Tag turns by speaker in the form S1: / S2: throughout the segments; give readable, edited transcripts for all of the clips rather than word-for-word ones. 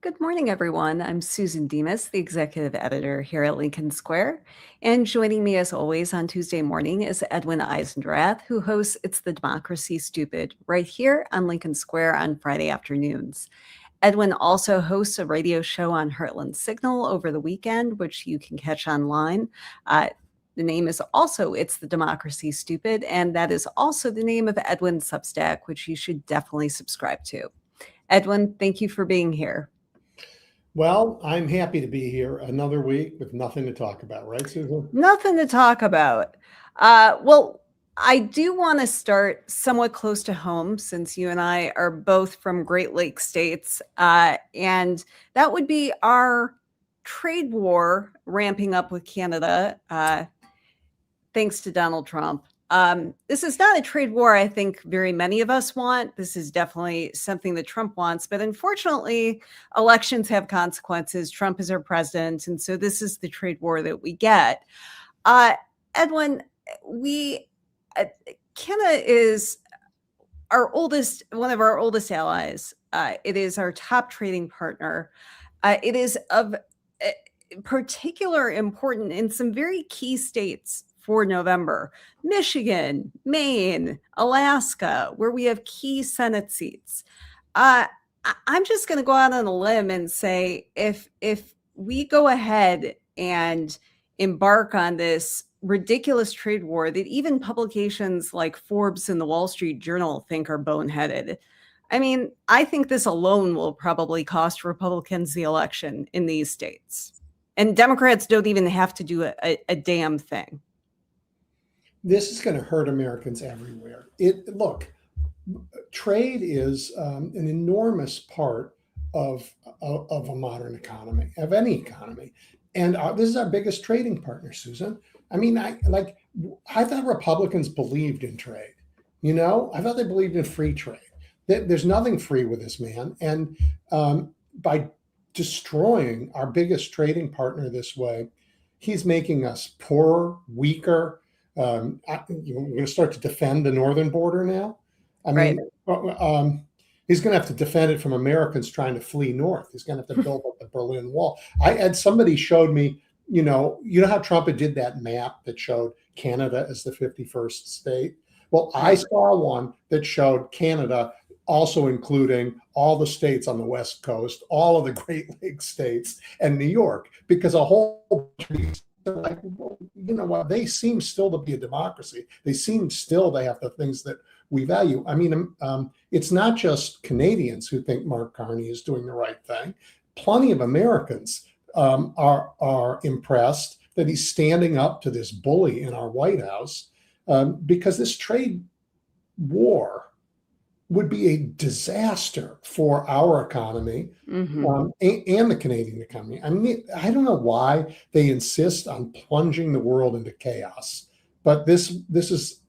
S1: Good morning, everyone. I'm Susan Demas, the executive editor here at Lincoln Square. And joining me, as always, on Tuesday morning is Edwin Eisendrath, who hosts It's the Democracy Stupid right here on Lincoln Square on Friday afternoons. Edwin also hosts a radio show on Heartland Signal over the weekend, which you can catch online. The name is also It's the Democracy Stupid, and that is also the name of Edwin's Substack, which you should definitely subscribe to. Edwin, thank you for being here.
S2: Well, I'm happy to be here another week with nothing to talk about, right, Susan?
S1: Nothing to talk about. Well, I do want to start somewhat close to home since you and I are both from Great Lakes states. And that would be our trade war ramping up with Canada, thanks to Donald Trump. This is not a trade war I think very many of us want. This is definitely something that Trump wants. But unfortunately, elections have consequences. Trump is our president. And so this is the trade war that we get. Edwin, Canada is one of our oldest allies. It is our top trading partner. It is of particular importance in some very key states for November: Michigan, Maine, Alaska, where we have key Senate seats. I'm just going to go out on a limb and say if we go ahead and embark on this ridiculous trade war that even publications like Forbes and the Wall Street Journal think are boneheaded, I mean, I think this alone will probably cost Republicans the election in these states. And Democrats don't even have to do a damn thing.
S2: This is going to hurt Americans everywhere. Look, trade is an enormous part of a modern economy, of any economy. And this is our biggest trading partner, Susan. I mean, I thought Republicans believed in trade. You know, I thought they believed in free trade. There's nothing free with this man. And by destroying our biggest trading partner this way, he's making us poorer, weaker. We're going to start to defend the northern border now. I mean, he's going to have to defend it from Americans trying to flee north. He's going to have to build up the Berlin Wall. I had somebody showed me, you know how Trump did that map that showed Canada as the 51st state. Well, I saw one that showed Canada also including all the states on the West Coast, all of the Great Lakes states, and New York, because a whole like, you know what, they seem still to be a democracy. They seem still to have the things that we value. I mean, it's not just Canadians who think Mark Carney is doing the right thing. Plenty of Americans are impressed that he's standing up to this bully in our White House, because this trade war would be a disaster for our economy, and the Canadian economy. I mean, I don't know why they insist on plunging the world into chaos, but this is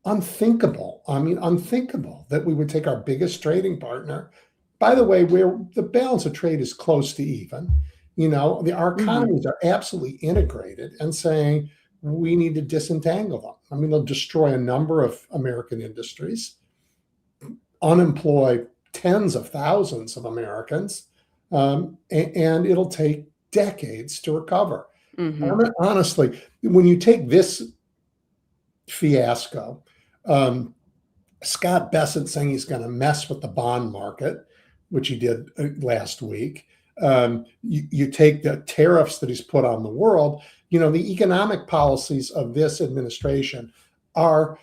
S2: unthinkable. I mean, unthinkable that we would take our biggest trading partner, by the way, where the balance of trade is close to even. You know, our economies are absolutely integrated, and saying we need to disentangle them. I mean, they'll destroy a number of American industries, unemploy tens of thousands of Americans, and it'll take decades to recover. Honestly, when you take this fiasco, Scott Bessent saying he's going to mess with the bond market, which he did last week. You take the tariffs that he's put on the world. You know, the economic policies of this administration are,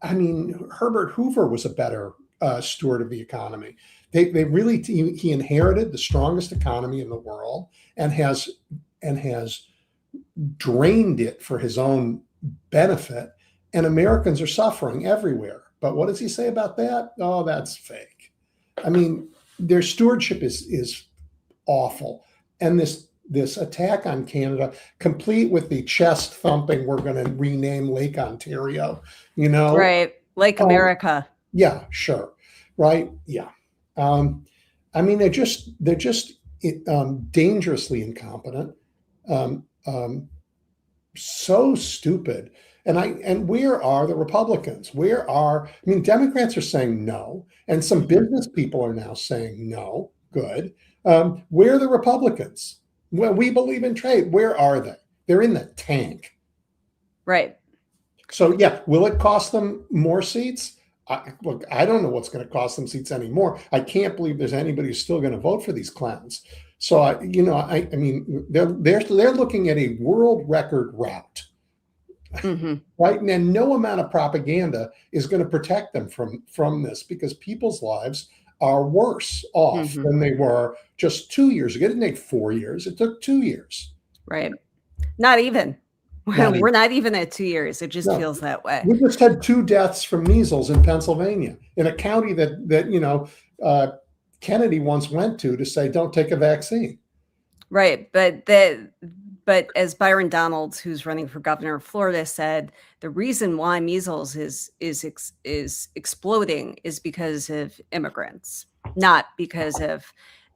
S2: I mean, Herbert Hoover was a better steward of the economy. They really, he inherited the strongest economy in the world and has drained it for his own benefit. And Americans are suffering everywhere. But what does he say about that? Oh, that's fake. I mean, their stewardship is awful. And this attack on Canada, complete with the chest thumping, we're going to rename Lake Ontario, you know?
S1: Right. Lake America.
S2: Yeah, sure. Right. Yeah. I mean, they're just dangerously incompetent, so stupid. And where are the Republicans? I mean, Democrats are saying no, and some business people are now saying no. Good. Where are the Republicans? Well, we believe in trade. Where are they? They're in the tank.
S1: Right.
S2: So yeah, will it cost them more seats? Look, I don't know what's going to cost them seats anymore. I can't believe there's anybody who's still going to vote for these clowns. So I mean, they're looking at a world record route, right? And no amount of propaganda is going to protect them from this, because people's lives are worse off than they were just 2 years ago. It didn't take 4 years; it took 2 years.
S1: Right. Not even. We're not even at 2 years. It just feels that way.
S2: We just had 2 deaths from measles in Pennsylvania, in a county that Kennedy once went to say, "Don't take a vaccine."
S1: Right, but as Byron Donalds, who's running for governor of Florida, said, the reason why measles is exploding is because of immigrants, not because of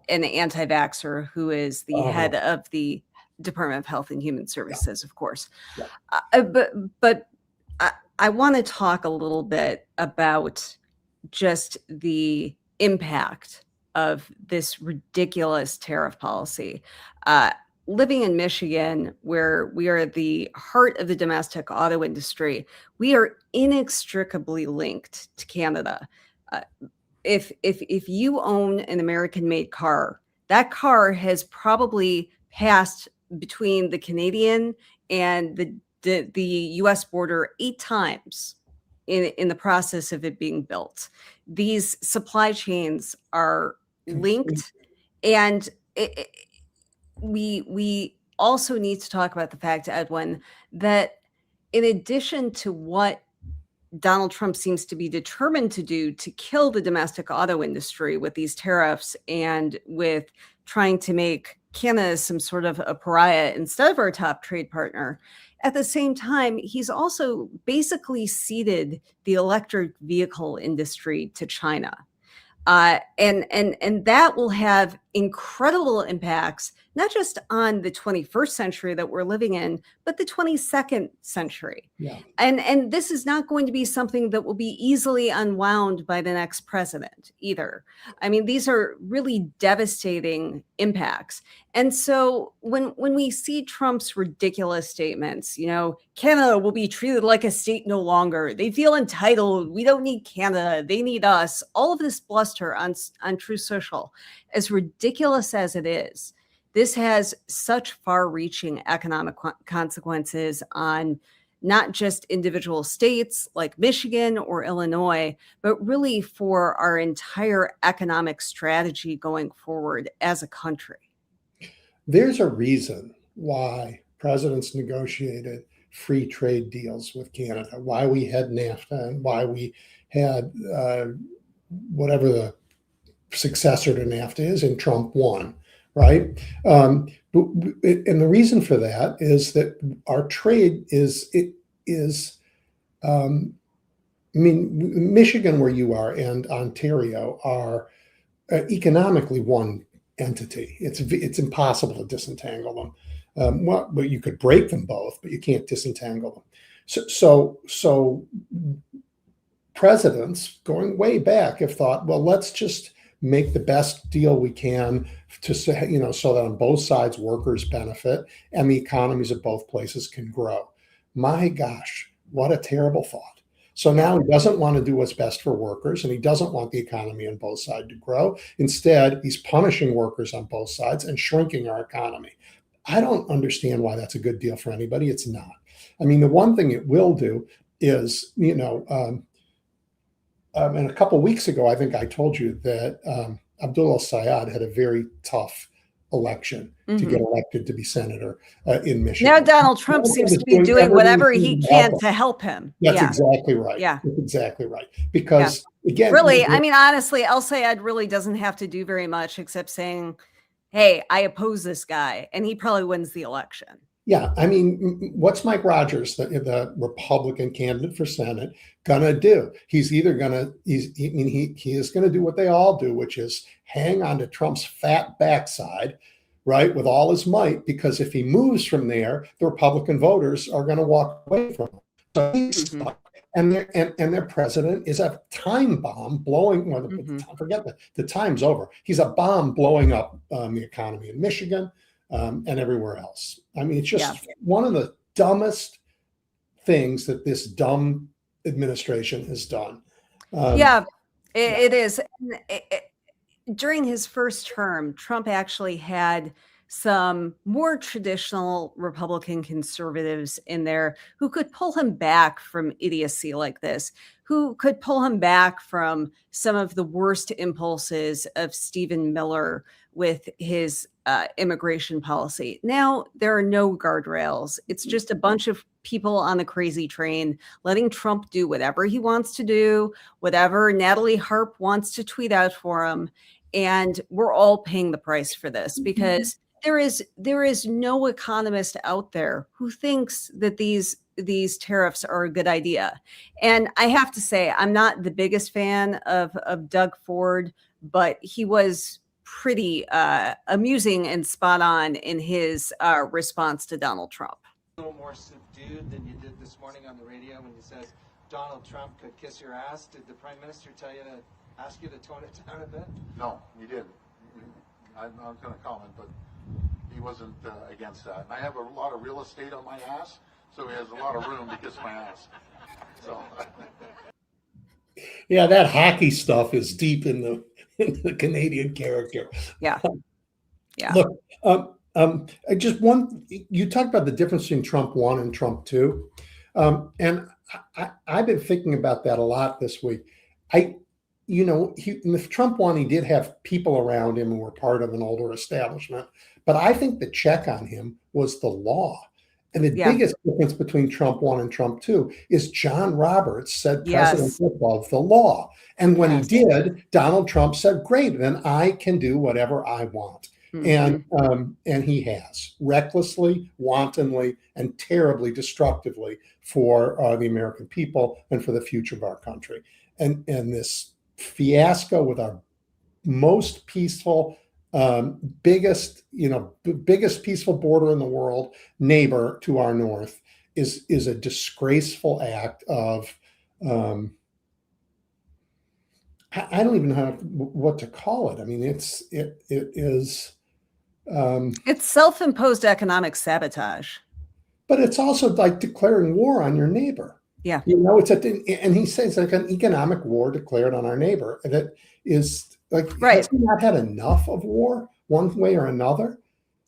S1: an anti-vaxxer who is the head of the Department of Health and Human Services, of course. But I want to talk a little bit about just the impact of this ridiculous tariff policy. Living in Michigan, where we are at the heart of the domestic auto industry, we are inextricably linked to Canada. If you own an American-made car, that car has probably passed between the Canadian and the U.S. border 8 times in the process of it being built. These supply chains are linked, and we also need to talk about the fact, Edwin, that in addition to what Donald Trump seems to be determined to do to kill the domestic auto industry with these tariffs and with trying to make Canada some sort of a pariah instead of our top trade partner, at the same time, he's also basically ceded the electric vehicle industry to China. And that will have incredible impacts, not just on the 21st century that we're living in, but the 22nd century.
S2: Yeah.
S1: And this is not going to be something that will be easily unwound by the next president either. I mean, these are really devastating impacts. And so when we see Trump's ridiculous statements, Canada will be treated like a state no longer. They feel entitled. We don't need Canada. They need us. All of this bluster on Truth Social, as ridiculous as it is, this has such far-reaching economic consequences on not just individual states like Michigan or Illinois, but really for our entire economic strategy going forward as a country.
S2: There's a reason why presidents negotiated free trade deals with Canada, why we had NAFTA, and why we had whatever the successor to NAFTA is, and Trump won, right? And the reason for that is that our trade is Michigan, where you are, and Ontario are economically one entity. It's impossible to disentangle them. But you could break them both, but you can't disentangle them. So presidents going way back have thought, well, let's just make the best deal we can to say, so that on both sides workers benefit and the economies of both places can grow. My gosh, what a terrible thought. So now he doesn't want to do what's best for workers, and he doesn't want the economy on both sides to grow. Instead, he's punishing workers on both sides and shrinking our economy. I don't understand why that's a good deal for anybody. It's not. I mean, the one thing it will do is, and a couple of weeks ago, I think I told you that Abdullah Syed had a very tough election to get elected to be senator in Michigan.
S1: Now Donald Trump seems to be doing whatever he can to help him.
S2: That's exactly right.
S1: Yeah.
S2: That's exactly right. Because again,
S1: really, I mean, honestly, El Sayed really doesn't have to do very much except saying, hey, I oppose this guy, and he probably wins the election.
S2: Yeah, I mean, what's Mike Rogers, the Republican candidate for Senate, gonna do? He's either gonna he is gonna do what they all do, which is hang on to Trump's fat backside, right, with all his might, because if he moves from there, the Republican voters are going to walk away from him. So he's stuck. and their president is a time bomb blowing. Well, forget the time's over. He's a bomb blowing up the economy in Michigan and everywhere else. I mean, it's just one of the dumbest things that this dumb administration has done.
S1: It is. During his first term, Trump actually had some more traditional Republican conservatives in there who could pull him back from idiocy like this, who could pull him back from some of the worst impulses of Stephen Miller with his immigration policy. Now there are no guardrails. It's just a bunch of people on the crazy train, letting Trump do whatever he wants to do, whatever Natalie Harp wants to tweet out for him. And we're all paying the price for this because there is no economist out there who thinks that these tariffs are a good idea. And I have to say, I'm not the biggest fan of Doug Ford, but he was pretty amusing and spot on in his response to Donald Trump.
S3: A little more subdued than you did this morning on the radio when you said Donald Trump could kiss your ass. Did the Prime Minister tell you to ask you to tone it down a bit?
S4: No, he didn't. I'm not going to comment, but he wasn't against that. And I have a lot of real estate on my ass, so he has a lot of room to kiss my ass. So.
S2: Yeah, that hockey stuff is deep in the Canadian character.
S1: Yeah.
S2: Look, just one. You talked about the difference between Trump 1 and Trump 2, and I've been thinking about that a lot this week. In Trump 1, he did have people around him who were part of an older establishment, but I think the check on him was the law. And the biggest difference between Trump 1 and Trump 2 is John Roberts said president above the law. And when he did, Donald Trump said, great, then I can do whatever I want. And he has recklessly, wantonly, and terribly destructively for the American people and for the future of our country. And this fiasco with our most peaceful, biggest peaceful border in the world, neighbor to our north, is a disgraceful act of I don't even know what to call it. I mean, it is
S1: it's self-imposed economic sabotage,
S2: but it's also like declaring war on your neighbor.
S1: Yeah,
S2: and he says like an economic war declared on our neighbor. That is like, has he not had enough of war one way or another?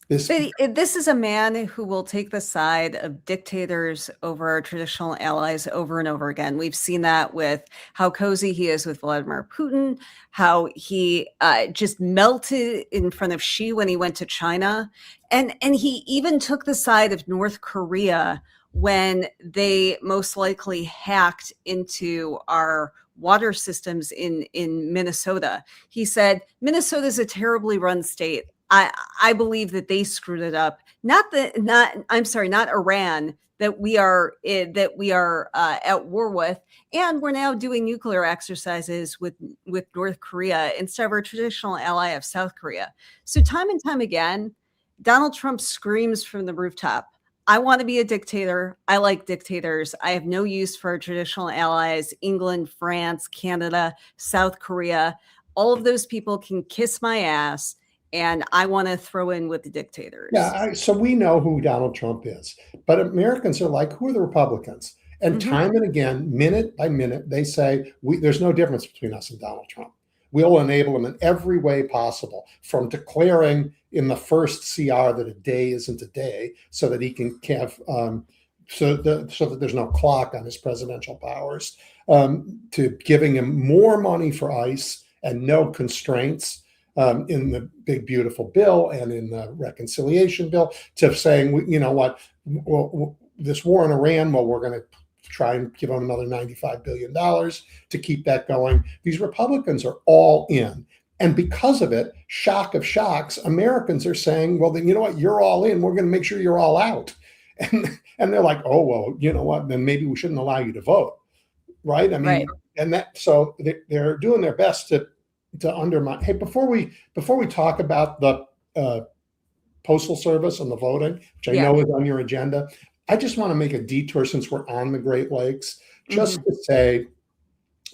S2: This
S1: is a man who will take the side of dictators over our traditional allies over and over again. We've seen that with how cozy he is with Vladimir Putin, how he just melted in front of Xi when he went to China. And he even took the side of North Korea when they most likely hacked into our water systems in Minnesota. He said, Minnesota's a terribly run state. I believe that they screwed it up. Not Iran that we are at war with, and we're now doing nuclear exercises with North Korea instead of our traditional ally of South Korea. So time and time again, Donald Trump screams from the rooftop, I want to be a dictator. I like dictators. I have no use for our traditional allies, England, France, Canada, South Korea. All of those people can kiss my ass. And I want to throw in with the dictators.
S2: Yeah, so we know who Donald Trump is, but Americans are like, who are the Republicans? And time and again, minute by minute, they say, there's no difference between us and Donald Trump. We'll enable him in every way possible, from declaring in the first CR that a day isn't a day, so that he can have, so that there's no clock on his presidential powers, to giving him more money for ICE and no constraints. In the big, beautiful bill and in the reconciliation bill, to saying, you know what, this war in Iran, well, we're going to try and give them another $95 billion to keep that going. These Republicans are all in. And because of it, shock of shocks, Americans are saying, well, then, you know what, you're all in. We're going to make sure you're all out. And they're like, oh, well, you know what, then maybe we shouldn't allow you to vote. Right. I mean, and that, so they're doing their best to undermine. Hey, before we talk about the Postal Service and the voting, which I know is on your agenda, I just want to make a detour, since we're on the Great Lakes, just to say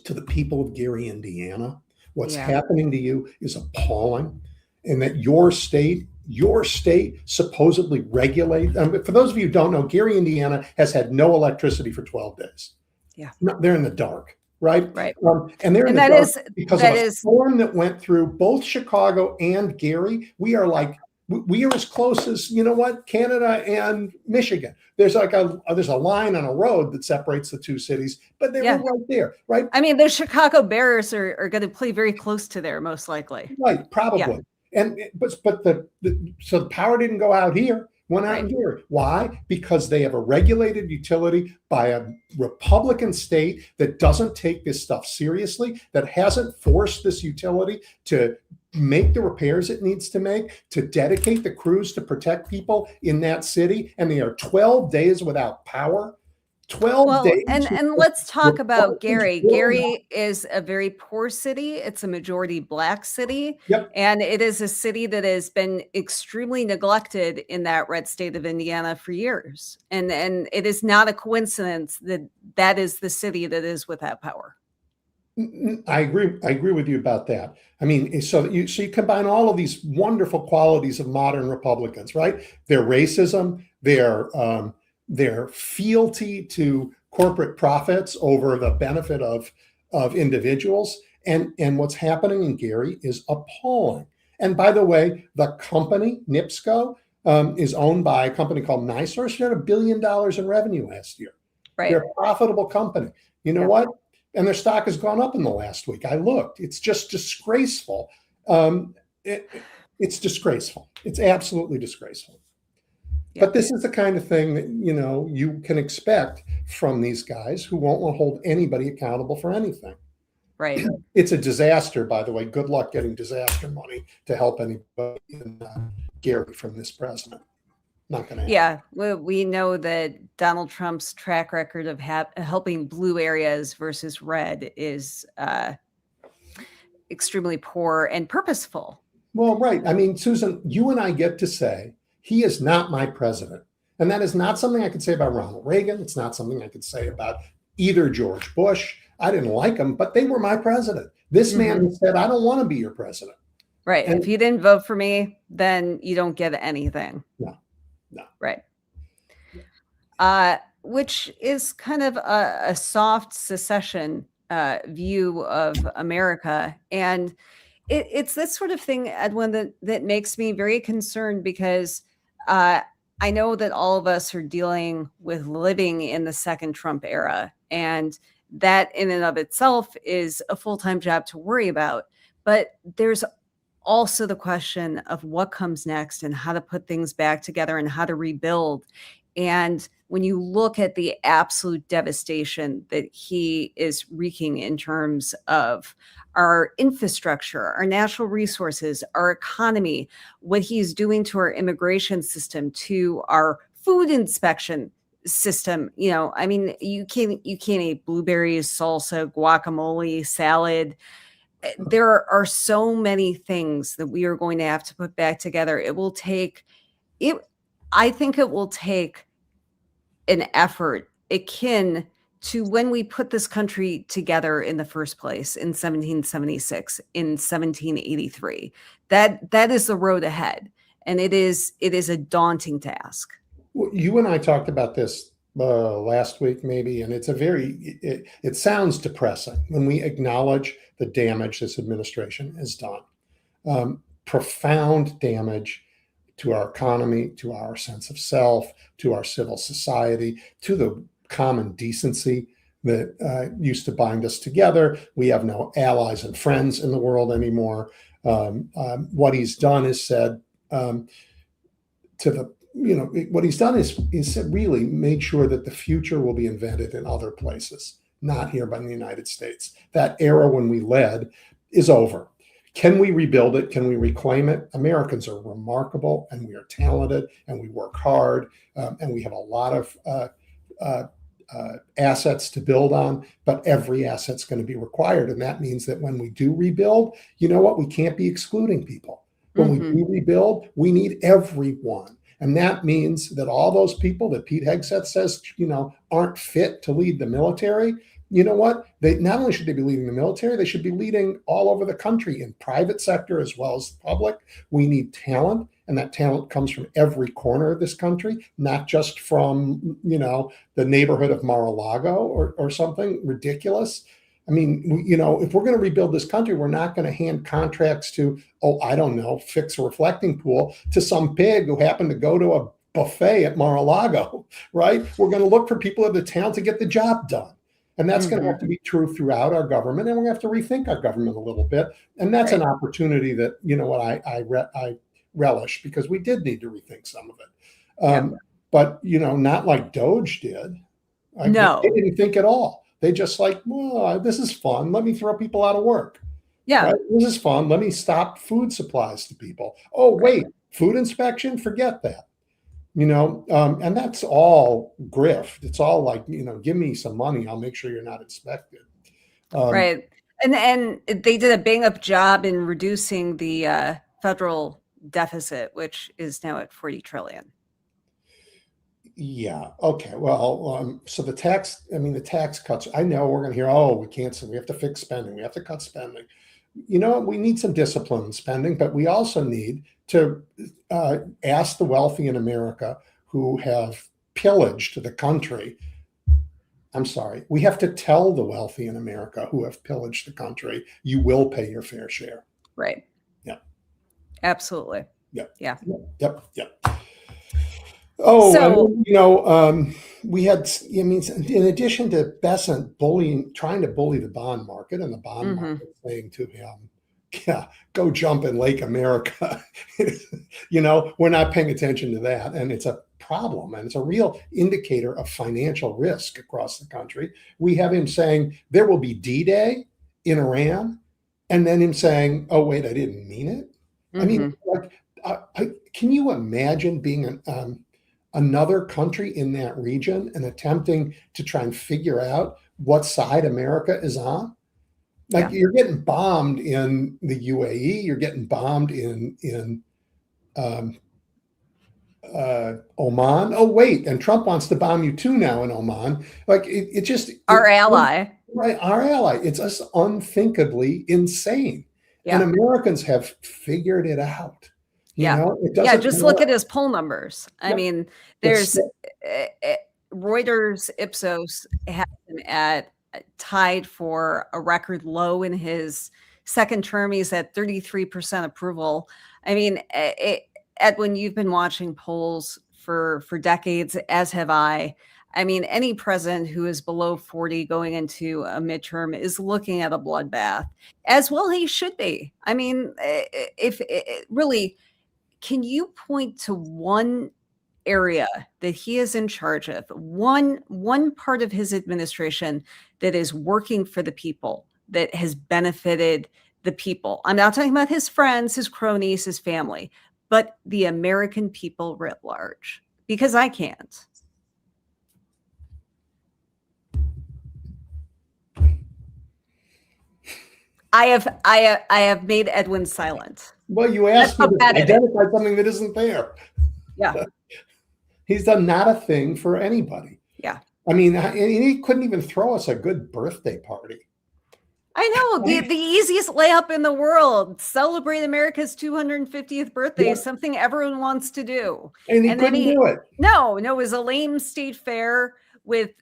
S2: to the people of Gary, Indiana, what's
S1: Yeah.
S2: happening to you is appalling, and that your state supposedly regulate. For those of you who don't know, Gary, Indiana has had no electricity for 12 days.
S1: Yeah.
S2: No, they're in the dark, right?
S1: Right.
S2: And they're in
S1: And
S2: the
S1: that
S2: dark
S1: is
S2: because
S1: that
S2: of a
S1: is
S2: storm that went through both Chicago and Gary. We are as close as, you know what, Canada and Michigan. There's there's a line on a road that separates the two cities, but they were right there, right?
S1: I mean, the Chicago Bears are going to play very close to there, most likely.
S2: Right, probably. And but so the power didn't go out here, went out in Gary. Why? Because they have a regulated utility by a Republican state that doesn't take this stuff seriously, that hasn't forced this utility to make the repairs it needs to make, to dedicate the crews to protect people in that city. And they are 12 days without power. 12 days.
S1: And let's talk about Gary. Gary is a very poor city. It's a majority Black city.
S2: Yep.
S1: And it is a city that has been extremely neglected in that red state of Indiana for years. And it is not a coincidence that that is the city that is without power.
S2: I agree with you about that. I mean, so you combine all of these wonderful qualities of modern Republicans, right? Their racism, their fealty to corporate profits over the benefit of individuals, and what's happening in Gary is appalling. And by the way, the company NIPSCO is owned by a company called NiSource. It had $1 billion in revenue last year.
S1: Right.
S2: They're a profitable company. You know what? And their stock has gone up in the last week. I looked. It's just disgraceful. It's disgraceful. It's absolutely disgraceful. Yeah. But this is the kind of thing that, you know, you can expect from these guys who won't hold anybody accountable for anything.
S1: Right.
S2: It's a disaster, by the way. Good luck getting disaster money to help anybody in Gary from this president. Not going to happen.
S1: Yeah, we know that Donald Trump's track record of helping blue areas versus red is extremely poor and purposeful.
S2: Well, right. I mean, Susan, you and I get to say, he is not my president. And that is not something I could say about Ronald Reagan. It's not something I could say about either George Bush. I didn't like them, but they were my president. This man said, I don't want to be your president.
S1: Right. And if you didn't vote for me, then you don't get anything.
S2: No.
S1: Right. Which is kind of a soft secession view of America. And it's this sort of thing, Edwin, that makes me very concerned, because I know that all of us are dealing with living in the second Trump era. And that in and of itself is a full-time job to worry about. But there's also the question of what comes next and how to put things back together and how to rebuild. And when you look at the absolute devastation that he is wreaking in terms of our infrastructure, our natural resources, our economy, what he's doing to our immigration system, to our food inspection system, you know, I mean, you can't eat blueberries, salsa, guacamole, salad. There are so many things that we are going to have to put back together. I think it will take an effort akin to when we put this country together in the first place in 1776, in 1783. That is the road ahead. And it is a daunting task.
S2: Well, you and I talked about this last week, maybe, and it sounds depressing when we acknowledge the damage this administration has done. Profound damage to our economy, to our sense of self, to our civil society, to the common decency that used to bind us together. We have no allies and friends in the world anymore. What he's done is said what he's done is really made sure that the future will be invented in other places, not here by the United States. That era when we led is over. Can we rebuild it? Can we reclaim it? Americans are remarkable, and we are talented, and we work hard, and we have a lot of assets to build on, but every asset's going to be required. And that means that when we do rebuild, you know what? We can't be excluding people. When we do rebuild, we need everyone. And that means that all those people that Pete Hegseth says, aren't fit to lead the military, you know what? They not only should they be leading the military, they should be leading all over the country in private sector as well as the public. We need talent, and that talent comes from every corner of this country, not just from, the neighborhood of Mar-a-Lago or something ridiculous. I mean, if we're going to rebuild this country, we're not going to hand contracts to, I don't know, fix a reflecting pool to some pig who happened to go to a buffet at Mar-a-Lago, right? We're going to look for people of the talent to get the job done. And that's going to have to be true throughout our government, and we're going to have to rethink our government a little bit. And that's an opportunity that, I relish, because we did need to rethink some of it. But, not like Doge did.
S1: No.
S2: They didn't think at all. They just well, this is fun. Let me throw people out of work.
S1: Yeah.
S2: Right? This is fun. Let me stop food supplies to people. Oh, wait, food inspection? Forget that. And that's all grift. It's all give me some money. I'll make sure you're not inspected.
S1: Right. And they did a bang up job in reducing the federal deficit, which is now at 40 trillion.
S2: Yeah. Okay. Well, so the tax cuts, I know we're going to hear, we can't, we have to fix spending. We have to cut spending. We need some discipline in spending, but we also need to ask the wealthy in America who have pillaged the country. I'm sorry. We have to tell the wealthy in America who have pillaged the country, you will pay your fair share.
S1: Right.
S2: Yeah.
S1: Absolutely.
S2: Yeah.
S1: Yeah.
S2: Yep. Oh,
S1: so,
S2: we had, in addition to Bessent trying to bully the bond market, and the bond market saying to him, go jump in Lake America. We're not paying attention to that. And it's a problem, and it's a real indicator of financial risk across the country. We have him saying there will be D-Day in Iran, and then him saying, oh, wait, I didn't mean it. I mean, can you imagine being another country in that region and attempting to try and figure out what side America is on? You're getting bombed in the UAE, you're getting bombed in Oman. Oh, wait, and Trump wants to bomb you too now in Oman.
S1: Our ally.
S2: Right, our ally. It's just unthinkably insane.
S1: Yeah.
S2: And Americans have figured it out.
S1: Just look at his poll numbers. I mean, there's Reuters Ipsos has him at tied for a record low in his second term. He's at 33% approval. I mean, Edwin, you've been watching polls for decades, as have I. I mean, any president who is below 40 going into a midterm is looking at a bloodbath, as well he should be. I mean, really, can you point to one area that he is in charge of, one part of his administration that is working for the people, that has benefited the people? I'm not talking about his friends, his cronies, his family, but the American people writ large, because I can't. I have made Edwin silent.
S2: Well, you asked me to identify something that isn't there.
S1: Yeah.
S2: He's done not a thing for anybody.
S1: Yeah.
S2: I mean, he couldn't even throw us a good birthday party.
S1: I know, the easiest layup in the world. Celebrate America's 250th birthday, something everyone wants to do.
S2: And he couldn't do it.
S1: No, it was a lame state fair with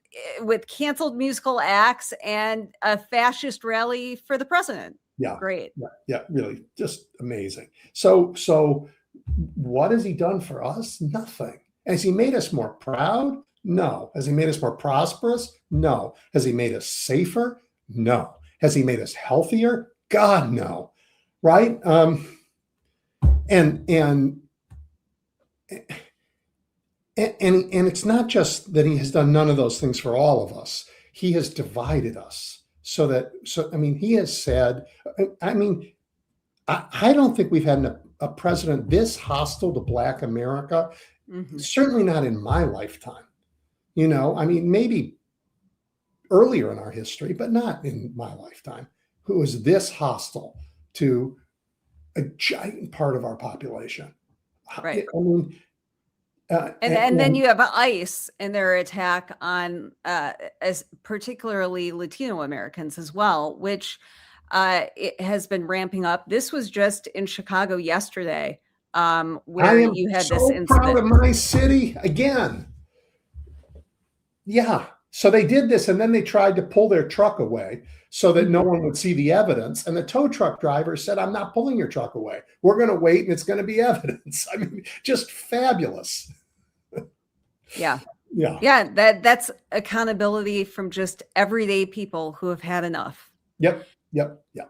S1: canceled musical acts and a fascist rally for the president.
S2: Yeah.
S1: Great.
S2: Yeah, really, just amazing. So what has he done for us? Nothing. Has he made us more proud? No. Has he made us more prosperous? No. Has he made us safer? No. Has he made us healthier? God, no. Right? And it's not just that he has done none of those things for all of us. He has divided us he has said, I don't think we've had a president this hostile to Black America, certainly not in my lifetime. Maybe earlier in our history, but not in my lifetime, who was this hostile to a giant part of our population.
S1: Right. And then you have ICE and their attack on as particularly Latino Americans as well, which it has been ramping up. This was just in Chicago yesterday, where
S2: I am
S1: you had
S2: so
S1: this
S2: proud of
S1: incident.
S2: my city again. Yeah. So they did this, and then they tried to pull their truck away so that no one would see the evidence. And the tow truck driver said, "I'm not pulling your truck away. We're going to wait, and it's going to be evidence." I mean, just fabulous.
S1: Yeah.
S2: Yeah.
S1: Yeah, that's accountability from just everyday people who have had enough.
S2: Yep.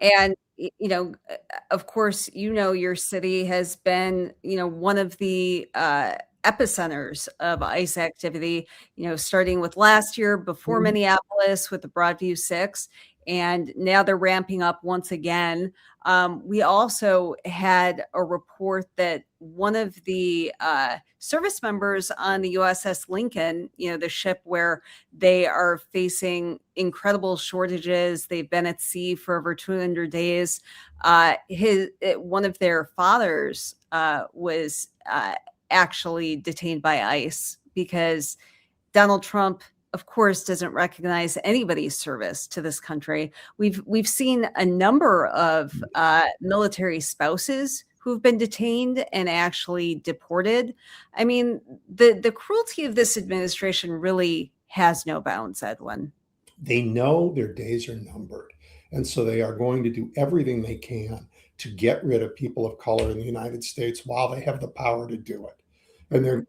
S1: And of course, your city has been, one of the epicenters of ICE activity, starting with last year before Minneapolis with the Broadview 6, and now they're ramping up once again. We also had a report that one of the service members on the USS Lincoln, the ship where they are facing incredible shortages, they've been at sea for over 200 days. One of their fathers was actually detained by ICE because Donald Trump, of course, doesn't recognize anybody's service to this country. We've seen a number of military spouses who've been detained and actually deported. I mean, the cruelty of this administration really has no bounds, Edwin.
S2: They know their days are numbered, and so they are going to do everything they can to get rid of people of color in the United States while they have the power to do it. And they're,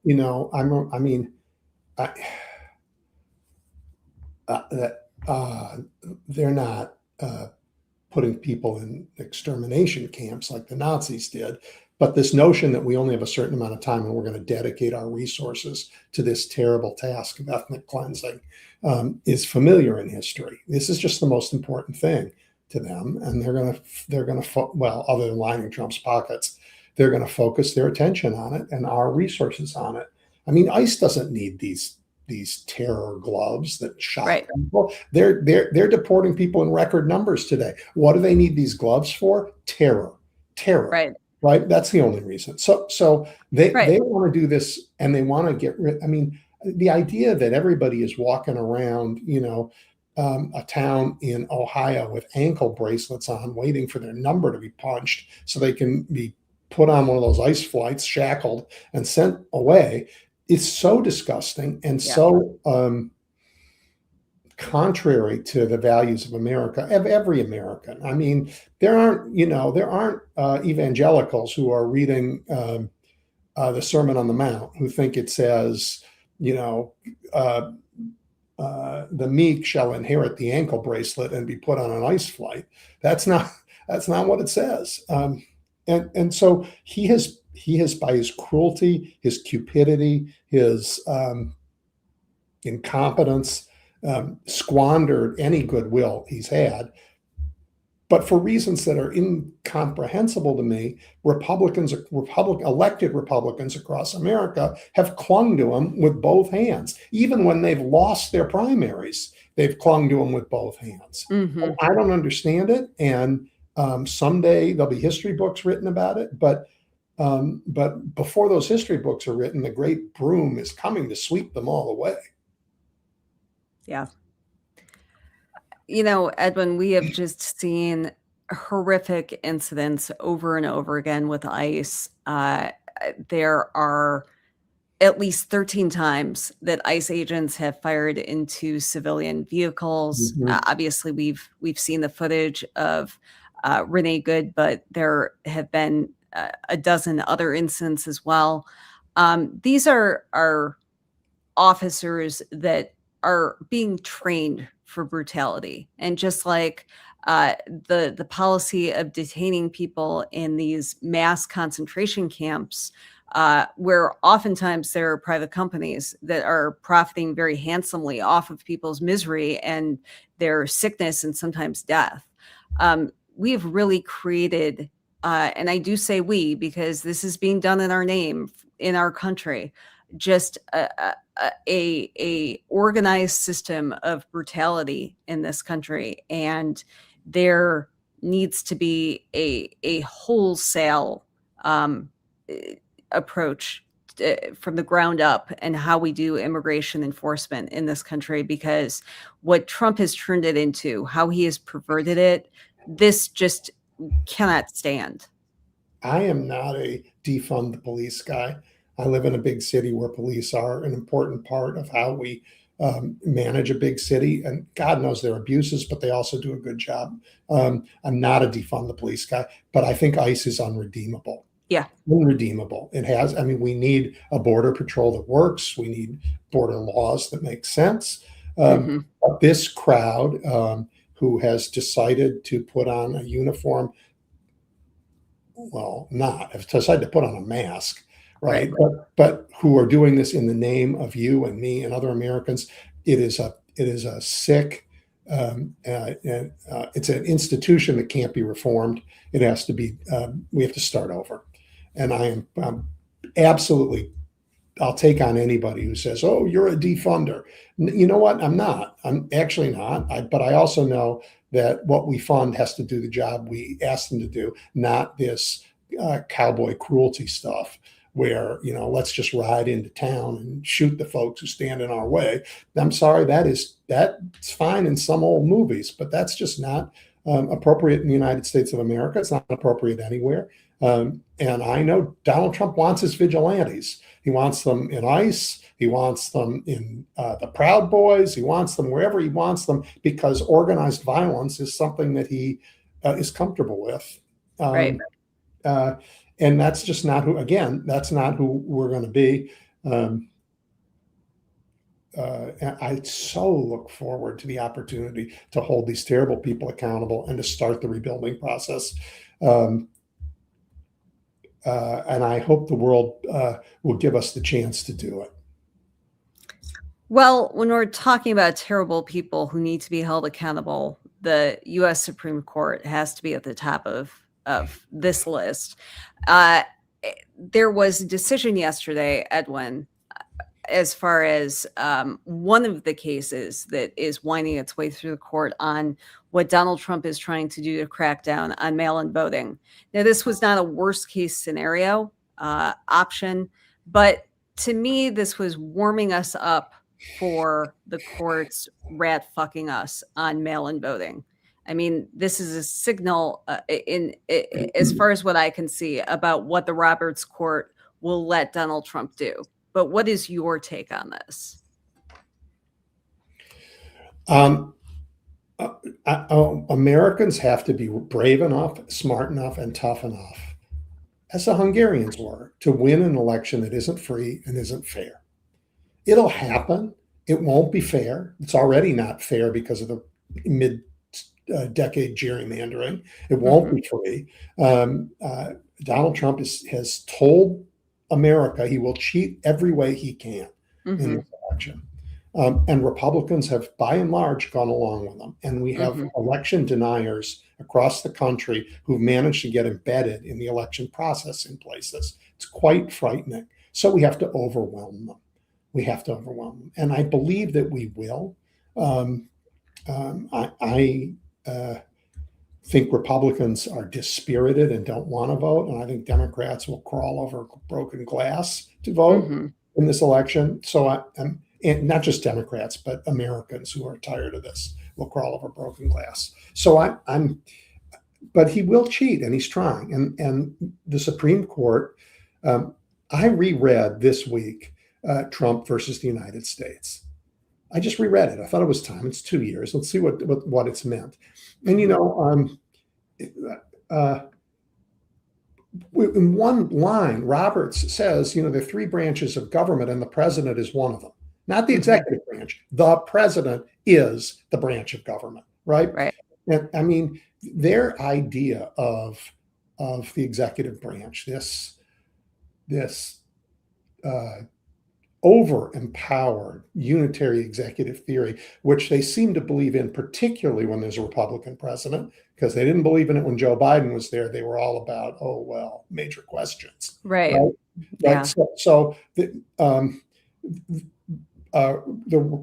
S2: they're not putting people in extermination camps like the Nazis did, but this notion that we only have a certain amount of time and we're going to dedicate our resources to this terrible task of ethnic cleansing is familiar in history. This is just the most important thing to them, and they're going to well, other than lining Trump's pockets, they're going to focus their attention on it and our resources on it. I mean, ICE doesn't need these terror gloves that shock people. They're deporting people in record numbers today. What do they need these gloves for? Terror. Right. That's the only reason. So they want to do this, and they want to get rid. I mean, the idea that everybody is walking around, a town in Ohio with ankle bracelets on, waiting for their number to be punched so they can be put on one of those ICE flights, shackled, and sent away. It's so disgusting and so contrary to the values of America, of every American. I mean, there aren't evangelicals who are reading the Sermon on the Mount who think it says, the meek shall inherit the ankle bracelet and be put on an ICE flight. That's not what it says. And so he has, by his cruelty, his cupidity, his incompetence, squandered any goodwill he's had. But for reasons that are incomprehensible to me, elected Republicans across America have clung to him with both hands. Even when they've lost their primaries, they've clung to him with both hands. I don't understand it. And someday there'll be history books written about it. But before those history books are written, the great broom is coming to sweep them all away.
S1: Yeah. Edwin, we have just seen horrific incidents over and over again with ICE. There are at least 13 times that ICE agents have fired into civilian vehicles. Obviously, we've seen the footage of Renee Good, but there have been a dozen other incidents as well. These are officers that are being trained for brutality. And just like the policy of detaining people in these mass concentration camps, where oftentimes there are private companies that are profiting very handsomely off of people's misery and their sickness and sometimes death. We have really created, and I do say we, because this is being done in our name, in our country, just a organized system of brutality in this country. And there needs to be a wholesale approach from the ground up and how we do immigration enforcement in this country, because what Trump has turned it into, how he has perverted it, this just cannot stand.
S2: I am not a defund the police guy. I live in a big city where police are an important part of how we manage a big city. And God knows there are abuses, but they also do a good job. I'm not a defund the police guy, but I think ICE is unredeemable.
S1: Yeah.
S2: Unredeemable. It has, I mean, we need a border patrol that works. We need border laws that make sense. But this crowd who has decided to put on a uniform, well, not, have decided to put on a mask, right? But who are doing this in the name of you and me and other Americans. It is a sick, it's an institution that can't be reformed. It has to be, we have to start over. And I am absolutely, I'll take on anybody who says, oh, you're a defunder. You know what? I'm not. I'm actually not. But I also know that what we fund has to do the job we ask them to do, not this cowboy cruelty stuff where, you know, let's just ride into town and shoot the folks who stand in our way. I'm sorry, that's fine in some old movies, but that's just not appropriate in the United States of America. It's not appropriate anywhere. And I know Donald Trump wants his vigilantes. He wants them in ICE. He wants them in the Proud Boys. He wants them wherever he wants them, because organized violence is something that he is comfortable with.
S1: Right.
S2: And that's just not who, again, that's not who we're going to be. And I so look forward to the opportunity to hold these terrible people accountable and to start the rebuilding process. And I hope the world will give us the chance to do it.
S1: Well, when we're talking about terrible people who need to be held accountable, the U.S. Supreme Court has to be at the top of this list. There was a decision yesterday, Edwin, as far as one of the cases that is winding its way through the court on what Donald Trump is trying to do to crack down on mail-in voting. Now, this was not a worst case scenario option, but to me, this was warming us up for the courts rat fucking us on mail-in voting. I mean, this is a signal as far as what I can see about what the Roberts Court will let Donald Trump do. But what is your take on this?
S2: Americans have to be brave enough, smart enough, and tough enough, as the Hungarians were, to win an election that isn't free and isn't fair. It'll happen. It won't be fair. It's already not fair because of the mid-decade gerrymandering. It won't be free. Donald Trump has told America he will cheat every way he can in this election. And Republicans have, by and large, gone along with them. And we have election deniers across the country who've managed to get embedded in the election process in places. It's quite frightening. So we have to overwhelm them. We have to overwhelm them. And I believe that we will. I think Republicans are dispirited and don't want to vote. And I think Democrats will crawl over broken glass to vote in this election. So and not just Democrats, but Americans who are tired of this will crawl over broken glass. So but he will cheat, and he's trying. And the Supreme Court, I reread this week, Trump versus the United States. I just reread it. I thought it was time. It's 2 years. Let's see what it's meant. And, you know, in one line, Roberts says, you know, there are three branches of government and the president is one of them. Not the executive branch. The president is the branch of government, right?
S1: Right.
S2: And I mean, their idea of the executive branch, this over-empowered unitary executive theory, which they seem to believe in, particularly when there's a Republican president, because they didn't believe in it when Joe Biden was there. They were all about, oh, well, major questions.
S1: Right. Yeah.
S2: So the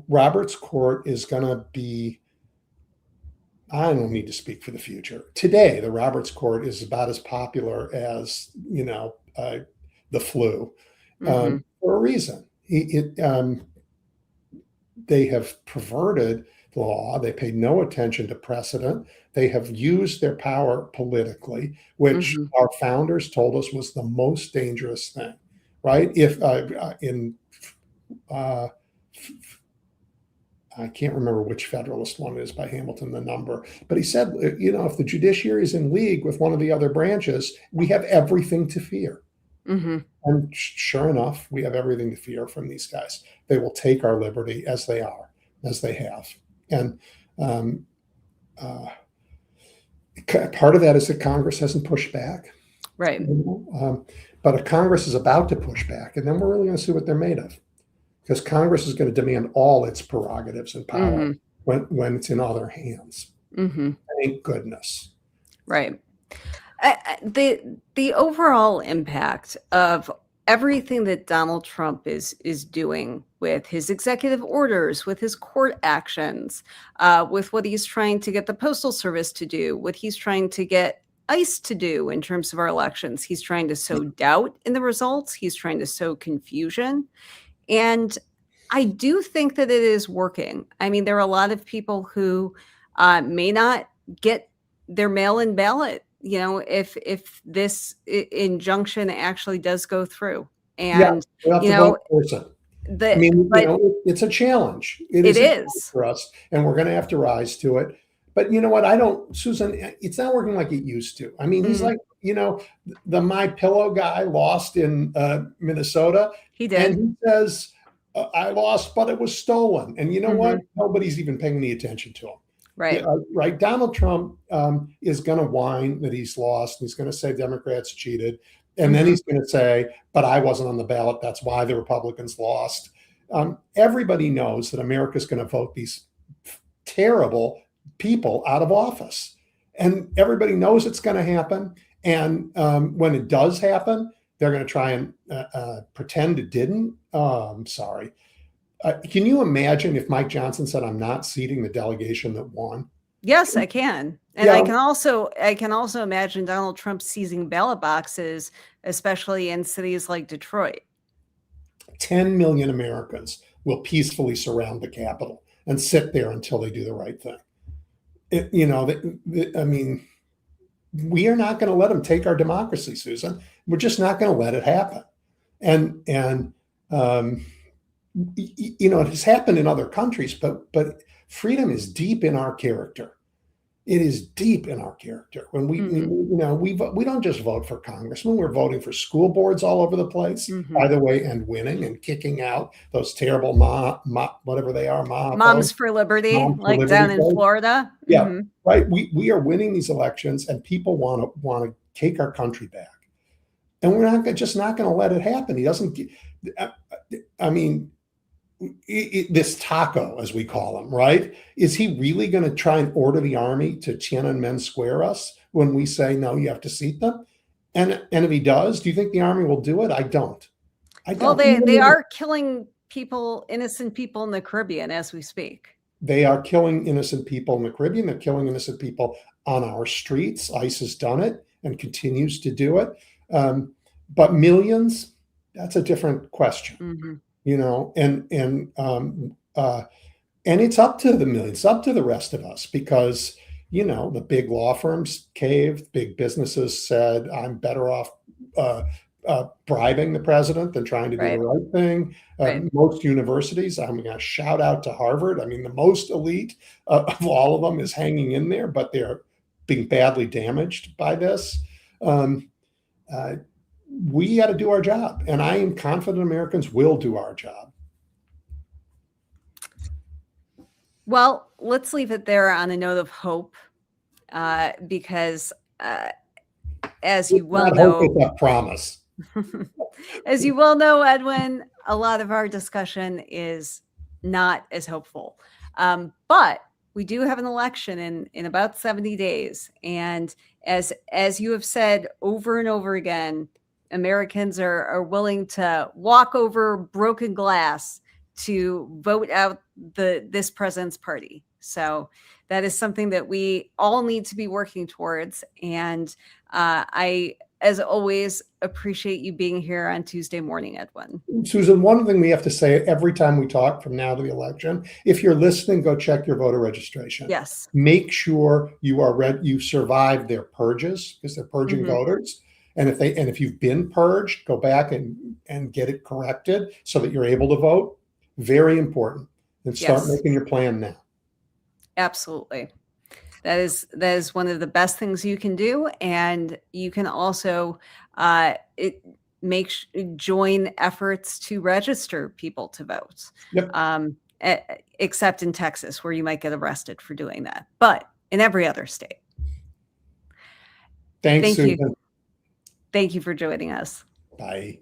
S2: Roberts Court is going to be, I don't need to speak for the future. Today, the Roberts Court is about as popular as, you know, the flu. for a reason. They have perverted the law. They paid no attention to precedent. They have used their power politically, which our founders told us was the most dangerous thing, right? If I can't remember which Federalist one it is by Hamilton, the number, but he said, if the judiciary is in league with one of the other branches, we have everything to fear. And sure enough, we have everything to fear from these guys. They will take our liberty as they have. And part of that is that Congress hasn't pushed back.
S1: Right.
S2: But if Congress is about to push back, and then we're really going to see what they're made of. Because Congress is going to demand all its prerogatives and power when it's in other hands. Thank goodness.
S1: Right. The overall impact of everything that Donald Trump is doing with his executive orders, with his court actions, with what he's trying to get the Postal Service to do, what he's trying to get ICE to do in terms of our elections. He's trying to sow doubt in the results. He's trying to sow confusion. And I do think that it is working. I mean, there are a lot of people who may not get their mail-in ballot, if this injunction actually does go through. And
S2: it's a challenge. It is for us, and we're going to have to rise to it. But you know what? Susan, it's not working like it used to. I mean, he's like, the My Pillow guy lost in Minnesota.
S1: He did.
S2: And he says, I lost, but it was stolen. And you know what? Nobody's even paying any attention to him.
S1: Right.
S2: Right. Donald Trump is going to whine that he's lost. He's going to say Democrats cheated. And then he's going to say, but I wasn't on the ballot. That's why the Republicans lost. Everybody knows that America's going to vote these terrible people out of office. And everybody knows it's going to happen. And when it does happen, they're going to try and pretend it didn't. I'm sorry. Can you imagine if Mike Johnson said, I'm not seating the delegation that won?
S1: Yes, I can. And I can also imagine Donald Trump seizing ballot boxes, especially in cities like Detroit.
S2: 10 million Americans will peacefully surround the Capitol and sit there until they do the right thing. I mean, we are not going to let them take our democracy, Susan. We're just not going to let it happen. And it has happened in other countries, but freedom is deep in our character. It is deep in our character. When we don't just vote for congressmen, we're voting for school boards all over the place, by the way, and winning and kicking out those terrible whatever they are,
S1: Moms for Liberty, down in Florida.
S2: Yeah, right. We are winning these elections, and people want to take our country back, and we're not going to let it happen. He doesn't. I mean. This taco, as we call him, right? Is he really going to try and order the army to Tiananmen Square us when we say, no, you have to seat them? And if he does, do you think the army will do it? I don't.
S1: Well, they are killing innocent people in the Caribbean as we speak.
S2: They are killing innocent people in the Caribbean. They're killing innocent people on our streets. ICE has done it and continues to do it. But millions, that's a different question. And it's up to the millions, it's up to the rest of us, because, the big law firms caved, big businesses said, I'm better off bribing the president than trying to do the right thing. Most universities, I'm going to shout out to Harvard. I mean, the most elite of all of them is hanging in there, but they're being badly damaged by this. We got to do our job, and I am confident Americans will do our job.
S1: Well, let's leave it there on a note of hope, because as you well know,
S2: it's a promise.
S1: As you well know, Edwin, a lot of our discussion is not as hopeful, but we do have an election in about 70 days, and as you have said over and over again, Americans are willing to walk over broken glass to vote out this president's party. So that is something that we all need to be working towards. And I as always, appreciate you being here on Tuesday morning, Edwin.
S2: Susan, one thing we have to say every time we talk from now to the election, if you're listening, go check your voter registration.
S1: Yes.
S2: Make sure you are you survived their purges, because they're purging voters. And if you've been purged, go back and get it corrected so that you're able to vote. Very important. And start making your plan now. Absolutely.
S1: That is one of the best things you can do, and you can also join efforts to register people to vote.
S2: Yep.
S1: Except in Texas, where you might get arrested for doing that, but in every other state.
S2: Thanks,
S1: Thank
S2: Susan.
S1: you. Thank you for joining us.
S2: Bye.